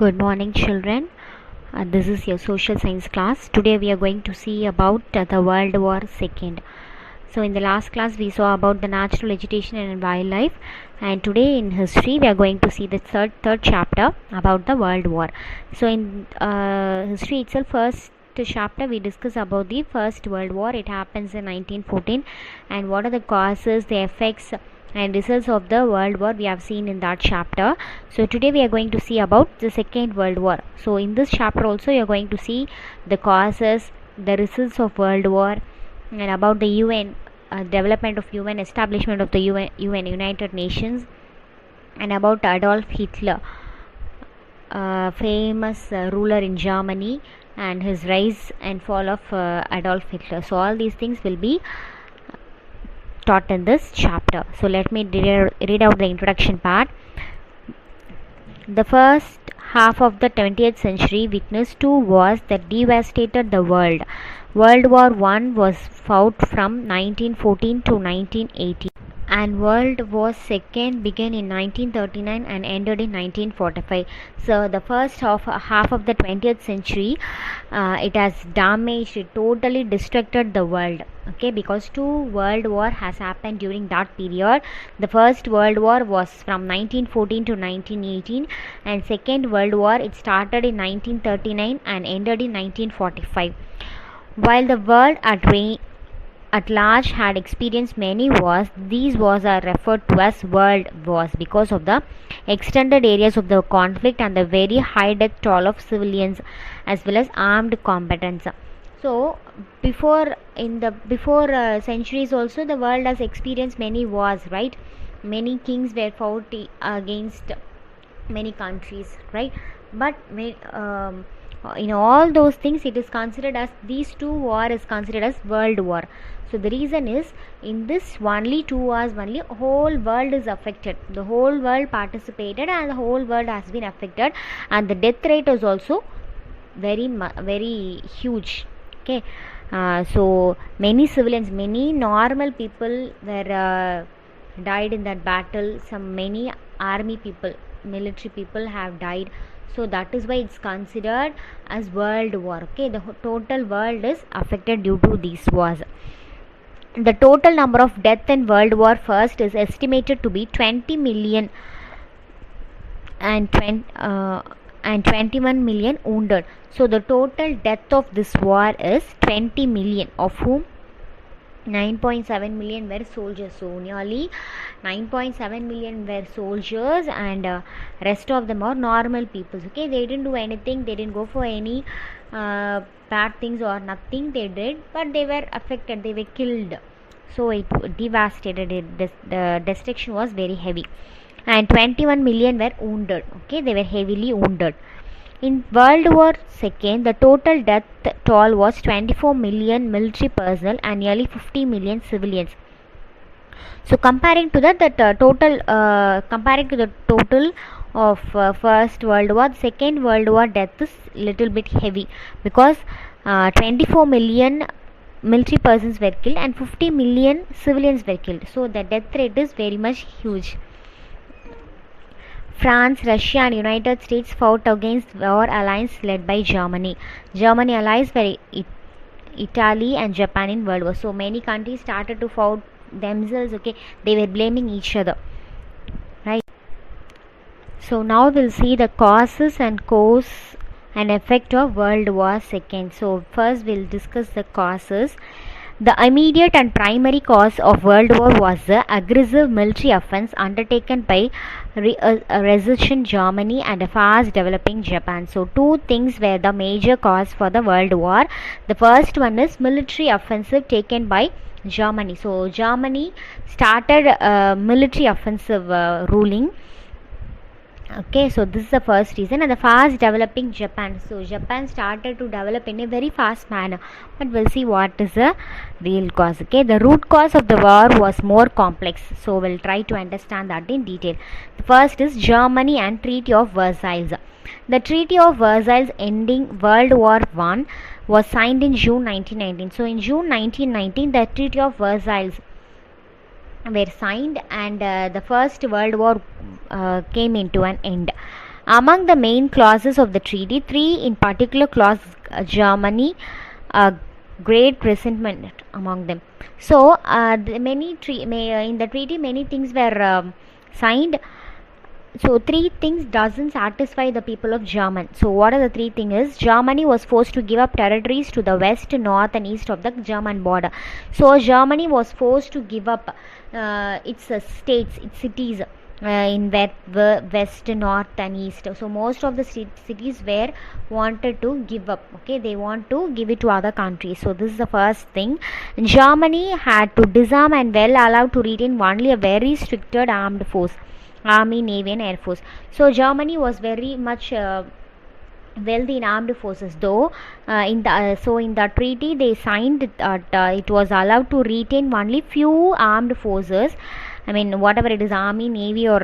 Good morning, children. This is your social science class. Today we are going to see about the World War II. So in the last class we saw about the natural vegetation and wildlife, and today in history we are going to see the third chapter about the World War. So in history itself, first chapter we discuss about the First World War. It happens in 1914, and what are the causes, the effects and results of the World War we have seen in that chapter. So today we are going to see about the Second World War. So in this chapter also you are going to see the causes, the results of World War, and about the UN, development of UN, establishment of the UN United Nations, and about Adolf Hitler, famous ruler in Germany, and his rise and fall of Adolf Hitler. So all these things will be taught in this chapter. So let me read out the introduction part. The first half of the 20th century witnessed two wars that devastated the world. World War I was fought from 1914 to 1918, and World War II began in 1939 and ended in 1945. So the first half of the 20th century, it has damaged, it totally destructed the world. Okay, because two world war has happened during that period. The first world war was from 1914 to 1918, and second world war, it started in 1939 and ended in 1945. While the world at large had experienced many wars, these wars are referred to as world wars because of the extended areas of the conflict and the very high death toll of civilians as well as armed combatants. So before centuries also, the world has experienced many wars, right? Many kings were fought against many countries, right? But in all those things, it is considered as, these two war is considered as world war. So the reason is, in this only 2 wars only, whole world is affected. The whole world participated and the whole world has been affected, and the death rate is also very huge. Okay, so many civilians, many normal people were died in that battle. Many army people, military people have died. So that is why it's considered as world war. Okay, the total world is affected due to these wars. The total number of death in World War I is estimated to be 20 million and 21 million wounded. So the total death of this war is 20 million, of whom 9.7 million were soldiers. So nearly 9.7 million were soldiers, and rest of them are normal people. Okay, they didn't do anything, they didn't go for any bad things or nothing they did, but they were affected, they were killed. So it devastated it. The destruction was very heavy, and 21 million were wounded. Okay, they were heavily wounded. In World War II, the total death toll was 24 million military personnel and nearly 50 million civilians. So comparing to that, comparing to the total of First World War, Second World War death is little bit heavy, because 24 million military persons were killed and 50 million civilians were killed. So the death rate is very much huge. France, Russia and United States fought against war alliance led by Germany. Germany allies were Italy and Japan in World War. So many countries started to fight themselves. Okay, they were blaming each other, right? So now we'll see the causes and cause and effect of World War II. So first we'll discuss the causes. The immediate and primary cause of World War was the aggressive military offense undertaken by resistant Germany and a fast developing Japan. So two things were the major cause for the World War. The first one is military offensive taken by Germany. So Germany started military offensive ruling. Okay, so this is the first reason. And the fast developing Japan. So Japan started to develop in a very fast manner, but we'll see what is the real cause. Okay, the root cause of the war was more complex, so we'll try to understand that in detail. The first is Germany and Treaty of Versailles. The Treaty of Versailles ending World War I was signed in June 1919. So in June 1919, the Treaty of Versailles were signed, and the First World War came into an end. Among the main clauses of the treaty, three in particular clauses Germany great resentment among them. So in the treaty many things were signed. So three things doesn't satisfy the people of German. So what are the three things is Germany was forced to give up territories to the west, north and east of the German border. So Germany was forced to give up its states, its cities in west, north and east. So most of the cities were wanted to give up. Okay, they want to give it to other countries. So this is the first thing. Germany had to disarm and well allowed to retain only a very stricted armed force. Army, Navy and Air Force. So Germany was very much wealthy in armed forces, though in the treaty they signed that it was allowed to retain only few armed forces. I mean whatever it is, Army, Navy or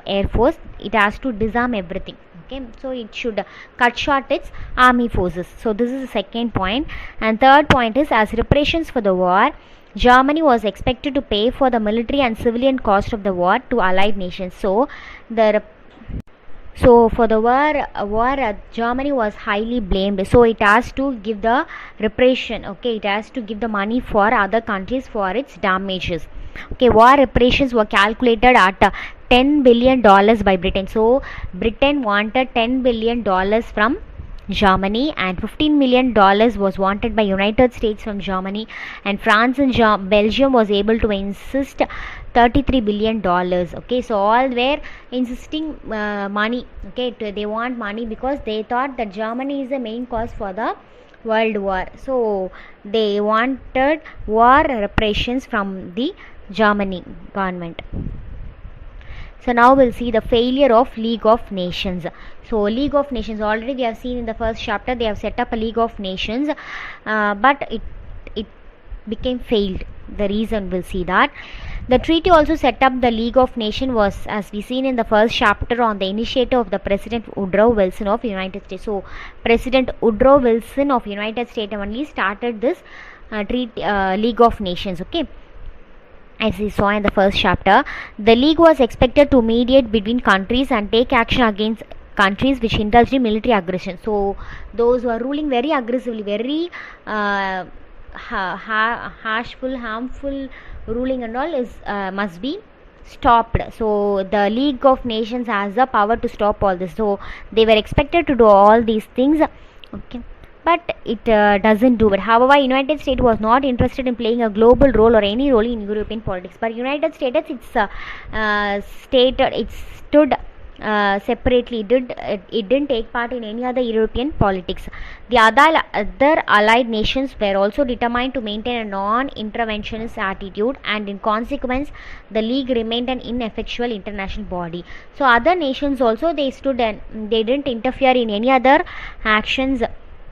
Air Force, it has to disarm everything. Okay, so it should cut short its army forces. So this is the second point. And third point is, as reparations for the war, Germany was expected to pay for the military and civilian cost of the war to allied nations. So for the war, Germany was highly blamed. So it has to give the reparation. Okay, it has to give the money for other countries for its damages. Okay, war reparations were calculated at $10 billion by Britain. So Britain wanted $10 billion from Germany, and $15 million was wanted by United States from Germany, and France and Belgium was able to insist $33 billion. Okay, so all were insisting money. Okay, they want money because they thought that Germany is the main cause for the World War. So they wanted war reparations from the Germany government. So now we'll see the failure of League of Nations. So League of Nations, already we have seen in the first chapter they have set up a League of Nations, but it became failed. The reason we'll see that. The treaty also set up the League of Nations was, as we seen in the first chapter, on the initiative of the President Woodrow Wilson of United States. So President Woodrow Wilson of United States only started this League of Nations. Okay, as we saw in the first chapter, the League was expected to mediate between countries and take action against countries which indulged in military aggression. So those who are ruling very aggressively, very harmful ruling and all is must be stopped. So the League of Nations has the power to stop all this. So they were expected to do all these things. Okay, but it doesn't do it. However, United States was not interested in playing a global role or any role in European politics. But United States, it stood separately. It didn't take part in any other European politics. The other allied nations were also determined to maintain a non-interventionist attitude, and in consequence, the League remained an ineffectual international body. So other nations also, they stood and they didn't interfere in any other actions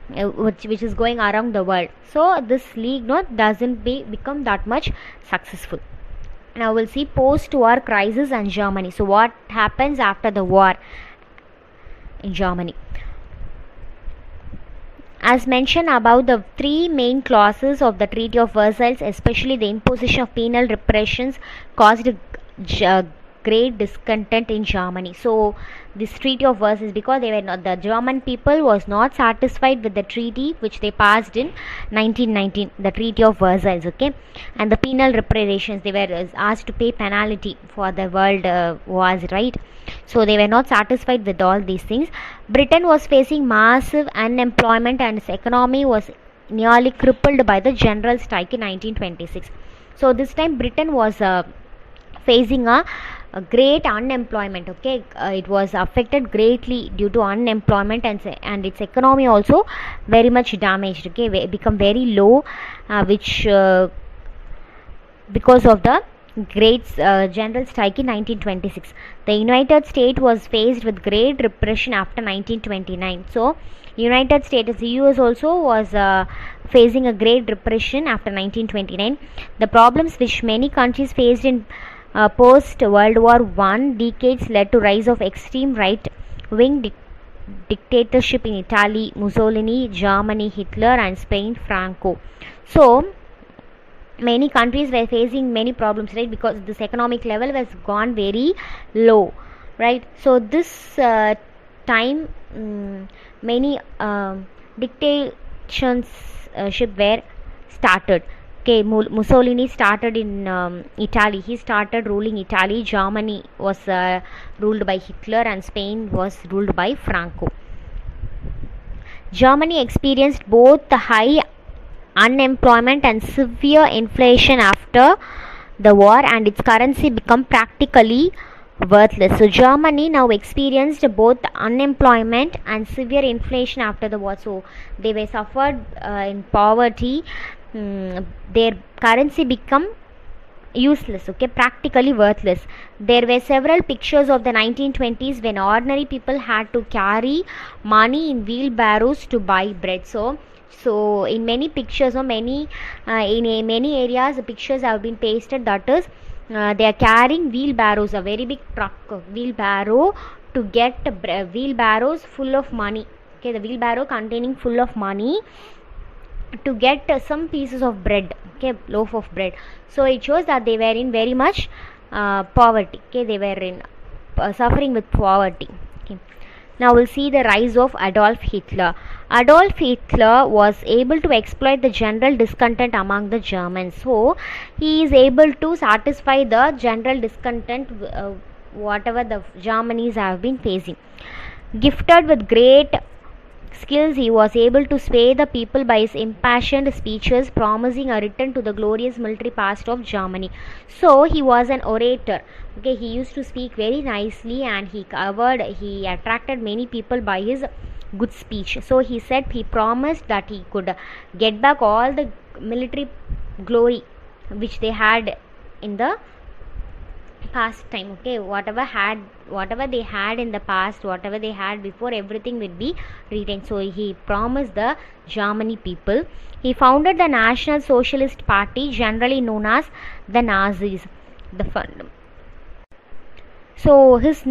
which is going around the world. So this League doesn't become that much successful. Now we'll see post-war crisis and Germany. So what happens after the war in Germany? As mentioned above, the three main clauses of the Treaty of Versailles, especially the imposition of penal reparations, caused great discontent in Germany. So this Treaty of Versailles, because the German people was not satisfied with the treaty which they passed in 1919, the Treaty of Versailles. Okay, and the penal reparations, they were asked to pay penalty for the world wars, right? So they were not satisfied with all these things. Britain was facing massive unemployment and its economy was nearly crippled by the general strike in 1926. So this time Britain was facing a great unemployment. Okay, it was affected greatly due to unemployment, and its economy also very much damaged. Okay, become very low, which because of the great general strike in 1926. The United States was faced with great repression after 1929. So United States, the US also was facing a great repression after 1929. The problems which many countries faced in post World War I decades led to rise of extreme right wing dictatorship in Italy, Mussolini, Germany, Hitler, and Spain, Franco. So many countries were facing many problems, right? Because this economic level was gone very low. right? So this time many dictatorship were started. Okay, Mussolini started in Italy. He started ruling Italy. Germany was ruled by Hitler, and Spain was ruled by Franco. Germany experienced both the high unemployment and severe inflation after the war, and its currency became practically worthless. So Germany now experienced both unemployment and severe inflation after the war. So they were suffered in poverty. Their currency become useless, okay, practically worthless. There were several pictures of the 1920s when ordinary people had to carry money in wheelbarrows to buy bread. So in many pictures, or many in many areas, the pictures have been pasted, that is they are carrying wheelbarrows, a very big truck wheelbarrow, to get wheelbarrows full of money. Okay, the wheelbarrow containing full of money to get some pieces of bread, okay, loaf of bread. So it shows that they were in very much poverty. Okay, they were in suffering with poverty. Okay. Now we'll see the rise of Adolf Hitler. Adolf Hitler was able to exploit the general discontent among the Germans. So he is able to satisfy the general discontent whatever the Germans have been facing. Gifted with great skills, he was able to sway the people by his impassioned speeches promising a return to the glorious military past of Germany. So he was an orator. Okay, he used to speak very nicely, and he attracted many people by his good speech. So he promised that he could get back all the military glory which they had in the past time. Okay, whatever they had in the past, whatever they had before, everything would be retained. So he promised the Germany people. He founded the National Socialist Party, generally known as the Nazis. So his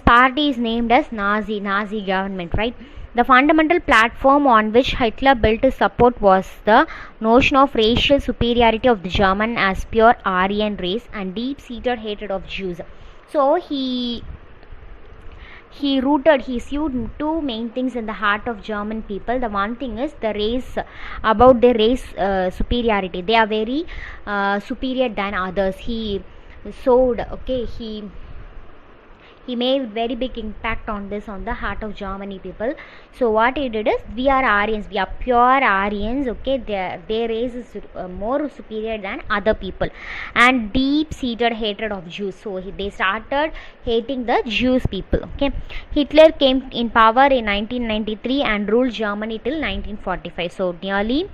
party is named as Nazi government, right? The fundamental platform on which Hitler built his support was the notion of racial superiority of the German as pure Aryan race and deep-seated hatred of Jews. So he sewed two main things in the heart of German people. The one thing is the race, about their race superiority. They are very superior than others. He made very big impact on the heart of Germany people. So what he did is, we are Aryans, we are pure Aryans, okay, their race is more superior than other people, and deep seated hatred of Jews. So they started hating the Jews people. Okay, Hitler came in power in 1993 and ruled Germany till 1945. So nearly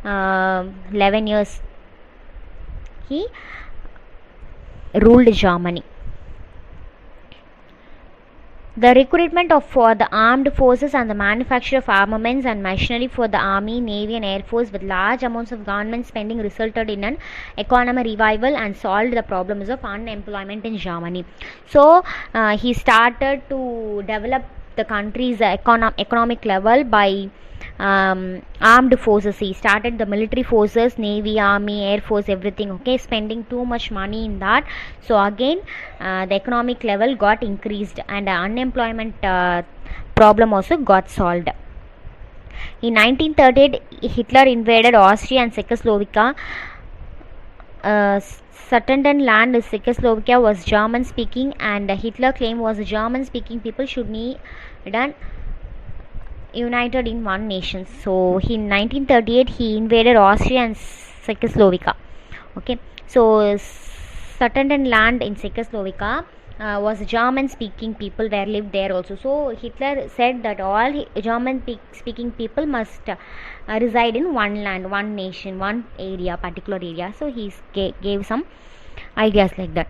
11 years he ruled Germany. The recruitment for the armed forces and the manufacture of armaments and machinery for the army, navy and air force with large amounts of government spending resulted in an economic revival and solved the problems of unemployment in Germany. So he started to develop the country's economic level by armed forces. He started the military forces, navy, army, air force, everything. Okay, spending too much money in that. So again the economic level got increased, and the unemployment problem also got solved. In 1938 Hitler invaded Austria and Czechoslovakia. Certain land in Czechoslovakia was German speaking, and Hitler claim was the German speaking people should be done united in one nation. So in 1938 he invaded Austria and Czechoslovakia. Okay, so certain land in Czechoslovakia was German speaking people were lived there also. So Hitler said that all German speaking people must reside in one land, one nation, one area, particular area. So he gave some ideas like that.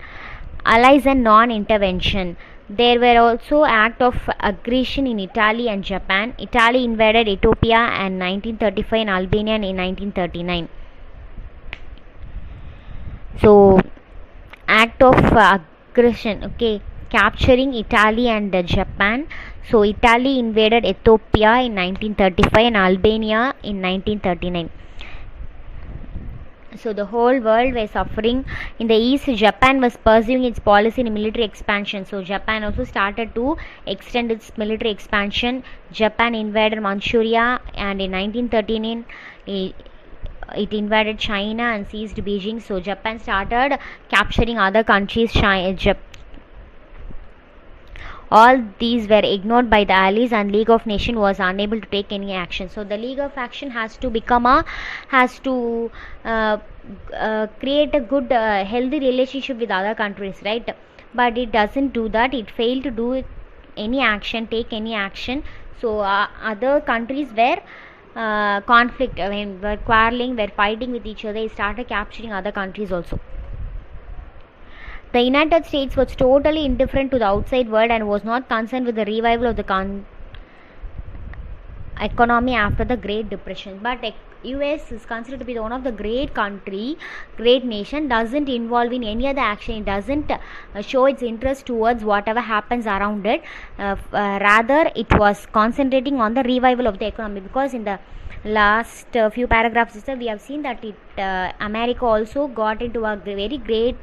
Allies and non-intervention. There were also acts of aggression in Italy and Japan. Italy invaded Ethiopia in 1935 and Albania in 1939. So act of aggression, okay, capturing Italy and Japan. So Italy invaded Ethiopia in 1935 and Albania in 1939. So the whole world were suffering. In the east, Japan was pursuing its policy in military expansion. So Japan also started to extend its military expansion. Japan invaded Manchuria, and in 1939 it invaded China and seized Beijing. So Japan started capturing other countries. All these were ignored by the Allies, and League of Nations was unable to take any action. So the League of Action has to create a good healthy relationship with other countries, right? But it doesn't do that. It failed to do any action, take any action. So other countries were conflict, were quarreling, were fighting with each other. They started capturing other countries also. The United States was totally indifferent to the outside world and was not concerned with the revival of the economy after the Great Depression. But US is considered to be one of the great nation, doesn't involve in any other action. It doesn't show its interest towards whatever happens around it. Rather, it was concentrating on the revival of the economy, because in the last few paragraphs we have seen that America also got into a very great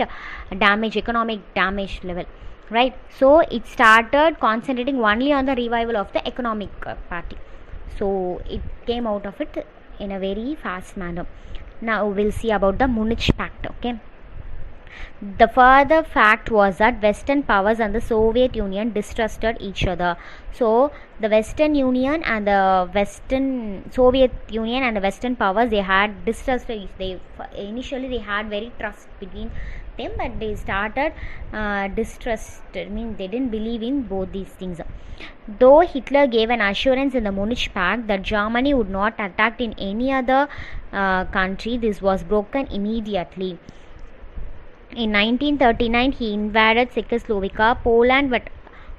economic damage level, right? So it started concentrating only on the revival of the economic party. So it came out of it in a very fast manner. Now we'll see about the Munich Pact. Okay, the further fact was that Western powers and the Soviet Union distrusted each other. So the Western Union and the Soviet Union and the Western powers, they had distrusted. Initially they had very trust between them, but they started distrust. I mean, they didn't believe in both these things. Though Hitler gave an assurance in the Munich Pact that Germany would not attack in any other country, this was broken immediately. In 1939, he invaded Czechoslovakia. Poland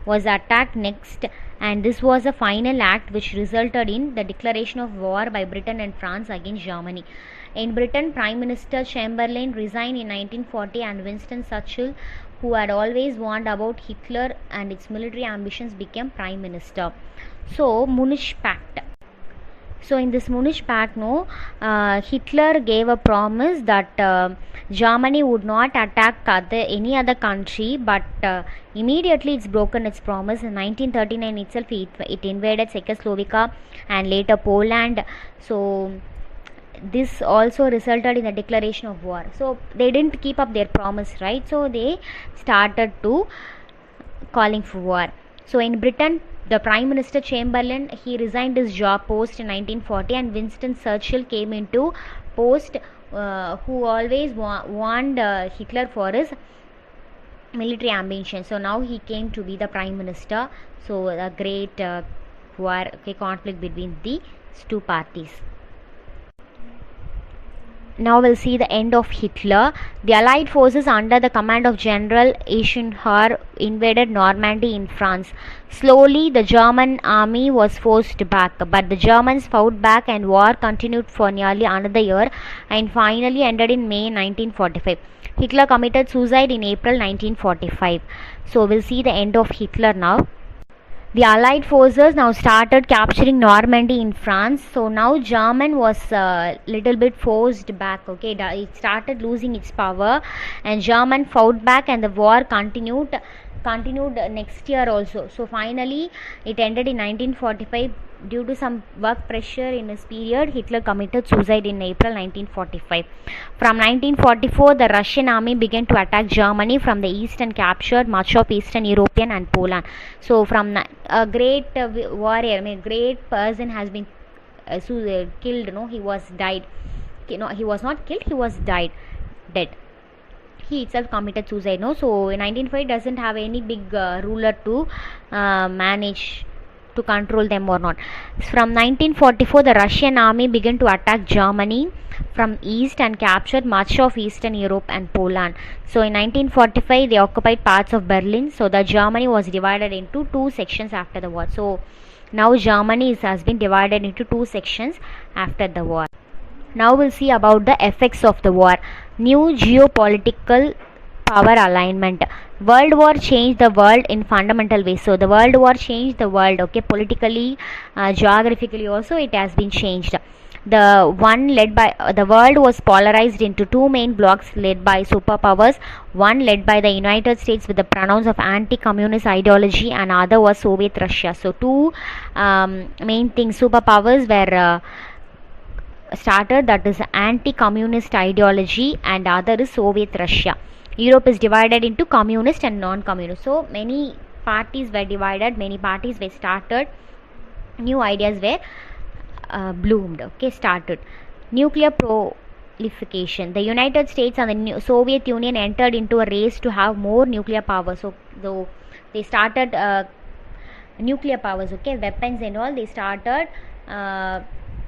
was attacked next, and this was a final act which resulted in the declaration of war by Britain and France against Germany. In Britain, Prime Minister Chamberlain resigned in 1940, and Winston Churchill, who had always warned about Hitler and its military ambitions, became Prime Minister. So, Munich Pact. So in this Munich Pact, Hitler gave a promise that Germany would not attack any other country, but immediately it's broken its promise. In 1939 itself, it invaded Czechoslovakia and later Poland. So this also resulted in the declaration of war. So they didn't keep up their promise, right? So they started to calling for war. So in Britain, the Prime Minister Chamberlain, he resigned his job post in 1940, and Winston Churchill came into post, who always warned Hitler for his military ambition. So now he came to be the Prime Minister. So a great war, conflict between these two parties. Now we'll see the end of Hitler. The Allied forces under the command of General Eisenhower invaded Normandy in France. Slowly, the German army was forced back, but the Germans fought back and war continued for nearly another year and finally ended in May 1945. Hitler committed suicide in April 1945. So we'll see the end of Hitler now. The Allied forces now started capturing Normandy in France. So now German was little bit forced back. Okay, it started losing its power, and German fought back, and the war continued next year also. So finally it ended in 1945. Due to some work pressure in this period, Hitler committed suicide in April 1945. From 1944, the Russian army began to attack Germany from the east and captured much of Eastern Europe and Poland. So from a great warrior, great person has been killed. He was died. He was not killed. He was dead. He itself committed suicide. So in 1945 doesn't have any big ruler to manage to control them or not. From 1944, the Russian army began to attack Germany from east and captured much of Eastern Europe and Poland. So in 1945, they occupied parts of Berlin. So the Germany was divided into two sections after the war. So now Germany has been divided into two sections after the war. Now we'll see about the effects of the war. New geopolitical power alignment. World War changed the world in fundamental ways. So the World War changed the world, politically, geographically also it has been changed. The world was polarized into two main blocks led by superpowers. One led by the United States with the pronouns of anti-communist ideology, and other was Soviet Russia. So two main things, superpowers were started, that is anti-communist ideology, and other is Soviet Russia. Europe is divided into communist and non-communist. So many parties were divided, many parties were started, new ideas were bloomed. Okay, started. Nuclear proliferation. The United States and the Soviet Union entered into a race to have more nuclear power. So though they started nuclear powers, okay, weapons and all, they started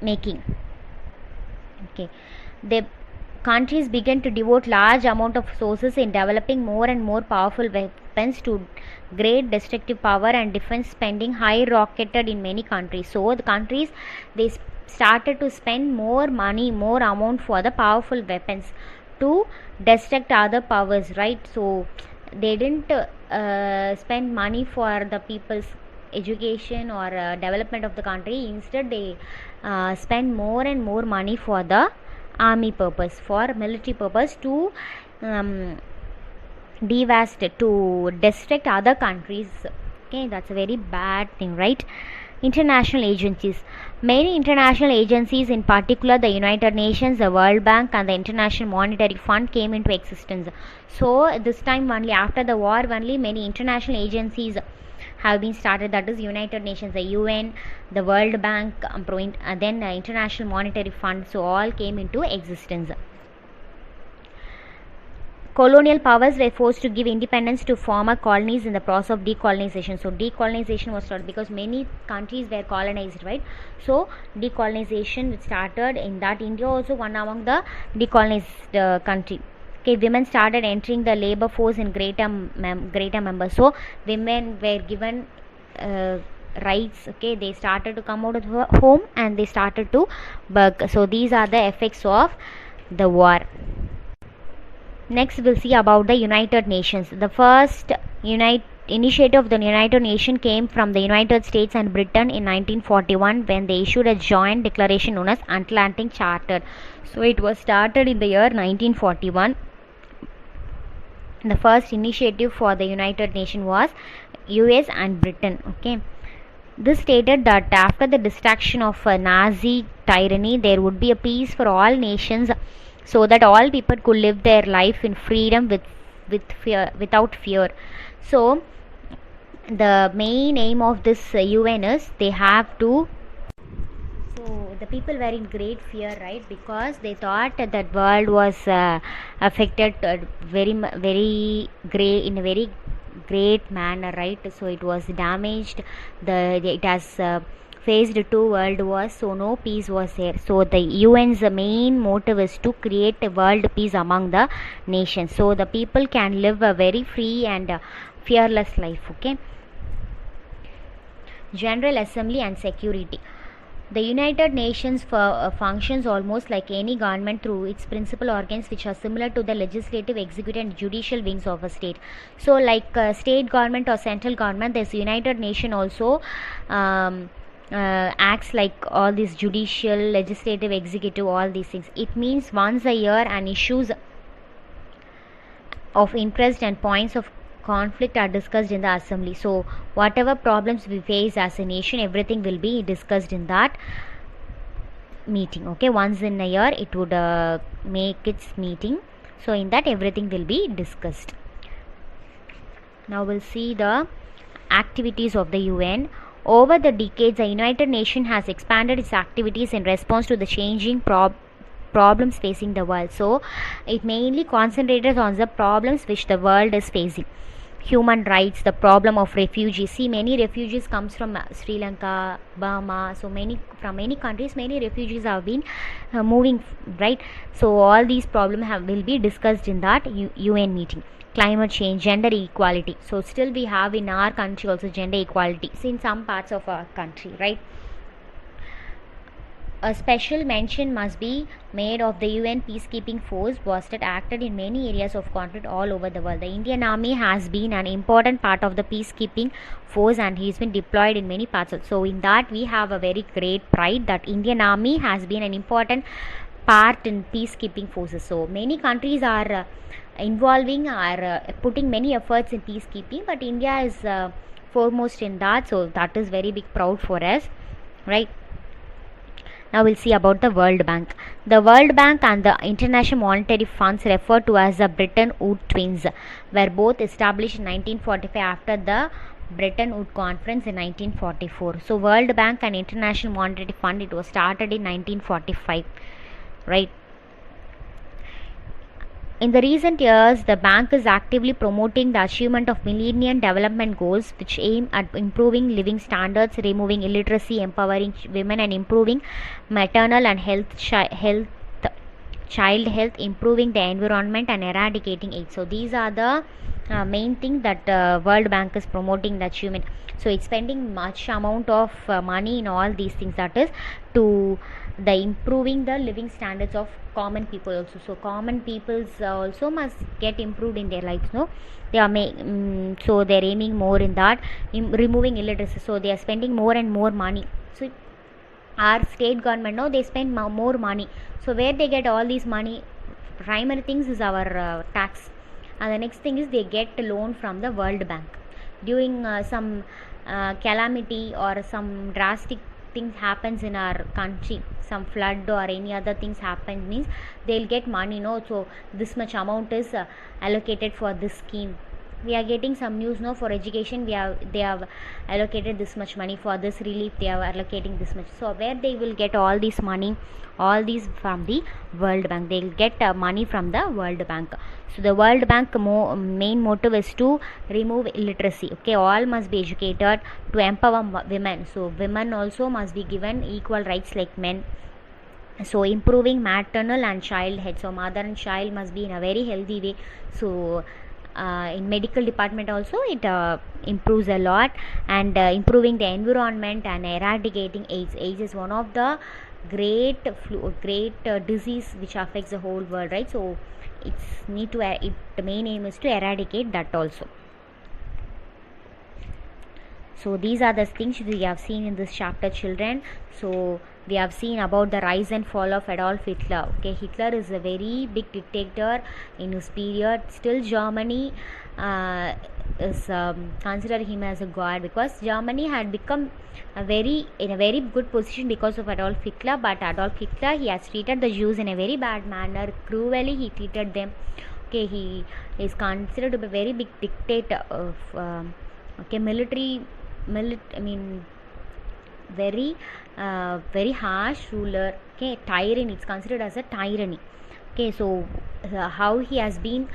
making. Okay, the countries began to devote large amount of resources in developing more and more powerful weapons to great destructive power, and defense spending high rocketed in many countries. So the countries, they started to spend more money, more amount for the powerful weapons to destruct other powers, right? So they didn't spend money for the people's education or development of the country. Instead they spend more and more money for the army purpose, for military purpose, to devastate, to destruct other countries. Okay, that's a very bad thing, right? International agencies. Many international agencies, in particular the United Nations, the World Bank, and the International Monetary Fund, came into existence. So this time only, after the war only, many international agencies have been started, that is United Nations, the UN, the World Bank, then the International Monetary Fund. So all came into existence. Colonial powers were forced to give independence to former colonies in the process of decolonization. So decolonization was started because many countries were colonized, right? So decolonization started in that. India also one among the decolonized country. Okay, women started entering the labor force in greater numbers. So women were given rights. Okay, they started to come out of the home and they started to work. So these are the effects of the war. Next we'll see about the United Nations. The first initiative of the United Nations came from the United States and Britain in 1941 when they issued a joint declaration known as Atlantic Charter. So it was started in the year 1941. The first initiative for the United Nations was US and Britain. Okay, this stated that after the destruction of Nazi tyranny, there would be a peace for all nations, so that all people could live their life in freedom without fear. So the main aim of this UN is they have to. So the people were in great fear, right? Because they thought that world was affected in a very great manner, right? So it was damaged. It has faced two world wars, so no peace was there. So the UN's main motive is to create a world peace among the nations, so the people can live a very free and fearless life. Okay. General Assembly and Security. The United Nations functions almost like any government through its principal organs, which are similar to the legislative, executive and judicial wings of a state. So like state government or central government, this United Nation also acts like all these judicial, legislative, executive, all these things. It means once a year and issues of interest and points of conflict are discussed in the assembly. So whatever problems we face as a nation, everything will be discussed in that meeting. Okay, once in a year it would make its meeting. So in that everything will be discussed. Now we'll see the activities of the UN. Over the decades, the United Nations has expanded its activities in response to the changing problems facing the world. So it mainly concentrated on the problems which the world is facing. Human rights, the problem of refugees. See, many refugees comes from Sri Lanka, Burma. So from many countries, many refugees have been moving, right? So all these problems will be discussed in that UN meeting. Climate change, gender equality. So still we have in our country also gender equality in some parts of our country, right? A special mention must be made of the UN peacekeeping force was that acted in many areas of conflict all over the world. The Indian Army has been an important part of the peacekeeping force and he's been deployed in many parts. So in that we have a very great pride that Indian Army has been an important part in peacekeeping forces. So many countries are putting many efforts in peacekeeping, but India is foremost in that. So that is very big proud for us, right? Now we'll see about the World Bank. The World Bank and the International Monetary Funds, referred to as the Bretton Woods twins, were both established in 1945 after the Bretton Woods Conference in 1944. So World Bank and International Monetary Fund, it was started in 1945, right? In the recent years, the bank is actively promoting the achievement of Millennium Development Goals, which aim at improving living standards, removing illiteracy, empowering women, and improving maternal and child health, improving the environment, and eradicating AIDS. So these are the main thing that World Bank is promoting the achievement. So it's spending much amount of money in all these things, that is to the improving the living standards of common people also. So common peoples also must get improved in their lives, no? They are so they're aiming more in that, removing illiteracy. So they are spending more and more money. So our state government, no, they spend more money. So where they get all this money? Primary things is our tax, and the next thing is they get a loan from the World Bank. During some calamity or some drastic things happens in our country, some flood or any other things happen, means they'll get money, no? So this much amount is allocated for this scheme. We are getting some news, no? For education, they have allocated this much money. For this relief, they are allocating this much. So where they will get all this money? All these from the World Bank. They will get money from the World Bank. So the World Bank main motive is to remove illiteracy. Okay, all must be educated, to empower women. So women also must be given equal rights like men. So improving maternal and child health. So mother and child must be in a very healthy way. So in medical department also it improves a lot, and improving the environment and eradicating AIDS. AIDS is one of the great disease which affects the whole world, right? So the main aim is to eradicate that also. So these are the things we have seen in this chapter, children. So we have seen about the rise and fall of Adolf Hitler. Okay, Hitler is a very big dictator in his period. Still Germany is consider him as a god, because Germany had become in a very good position because of Adolf Hitler. But Adolf Hitler, he has treated the Jews in a very bad manner. Cruelly he treated them. Okay, he is considered to be a very big dictator of very harsh ruler. Okay, tyranny, it's considered as a tyranny. Okay, so how he has been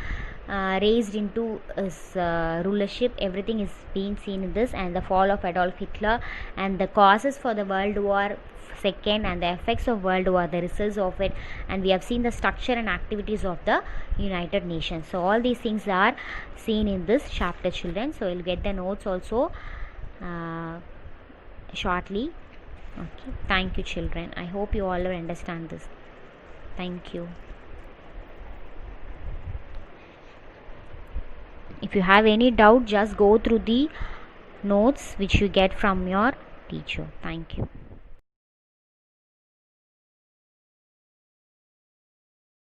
raised into his rulership, everything is being seen in this, and the fall of Adolf Hitler, and the causes for the World War II, and the effects of World War, the results of it, and we have seen the structure and activities of the United Nations. So all these things are seen in this chapter, children. So you'll get the notes also shortly. Okay, thank you, children. I hope you all will understand this. Thank you. If you have any doubt, just go through the notes which you get from your teacher. Thank you.